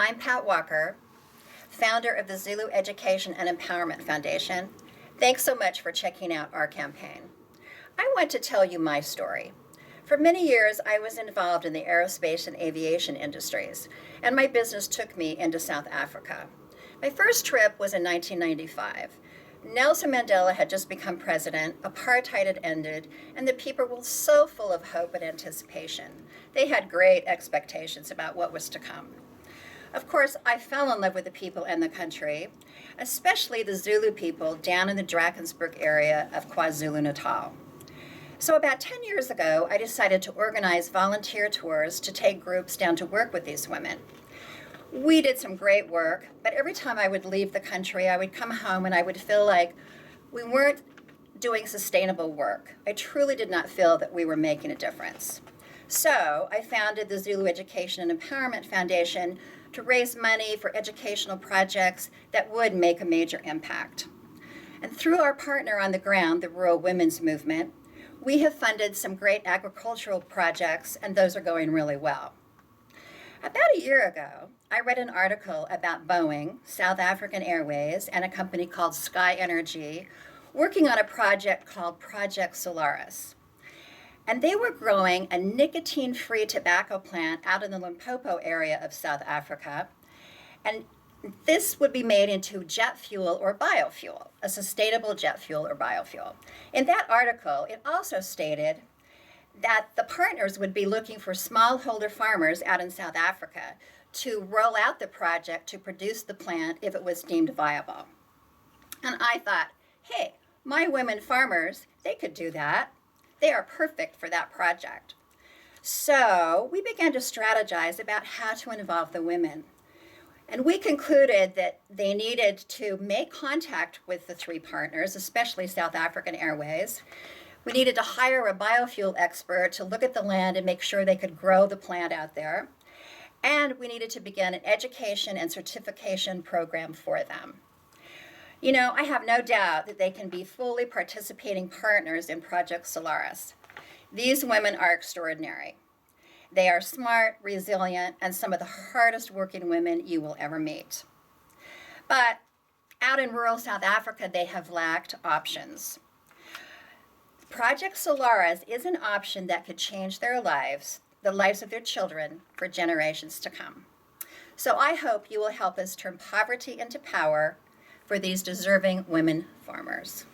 I'm Pat Walker, founder of the Zulu Education and Empowerment Foundation. Thanks so much for checking out our campaign. I want to tell you my story. For many years, I was involved in the aerospace and aviation industries, and my business took me into South Africa. My first trip was in 1995. Nelson Mandela had just become president, apartheid had ended, and the people were so full of hope and anticipation. They had great expectations about what was to come. Of course, I fell in love with the people and the country, especially the Zulu people down in the Drakensberg area of KwaZulu-Natal. So about 10 years ago, I decided to organize volunteer tours to take groups down to work with these women. We did some great work, but every time I would leave the country, I would come home and I would feel like we weren't doing sustainable work. I truly did not feel that we were making a difference. So I founded the Zulu Education and Empowerment Foundation to raise money for educational projects that would make a major impact. And through our partner on the ground, the Rural Women's Movement, we have funded some great agricultural projects, and those are going really well. About a year ago, I read an article about Boeing, South African Airways, and a company called Sky Energy working on a project called Project Solaris. And they were growing a nicotine-free tobacco plant out in the Limpopo area of South Africa. And this would be made into jet fuel or biofuel, a sustainable jet fuel or biofuel. In that article, it also stated that the partners would be looking for smallholder farmers out in South Africa to roll out the project to produce the plant if it was deemed viable. And I thought, hey, my women farmers, they could do that. They are perfect for that project. So we began to strategize about how to involve the women. And we concluded that they needed to make contact with the three partners, especially South African Airways. We needed to hire a biofuel expert to look at the land and make sure they could grow the plant out there. And we needed to begin an education and certification program for them. You know, I have no doubt that they can be fully participating partners in Project Solaris. These women are extraordinary. They are smart, resilient, and some of the hardest working women you will ever meet. But out in rural South Africa, they have lacked options. Project Solaris is an option that could change their lives, the lives of their children, for generations to come. So I hope you will help us turn poverty into power for these deserving women farmers.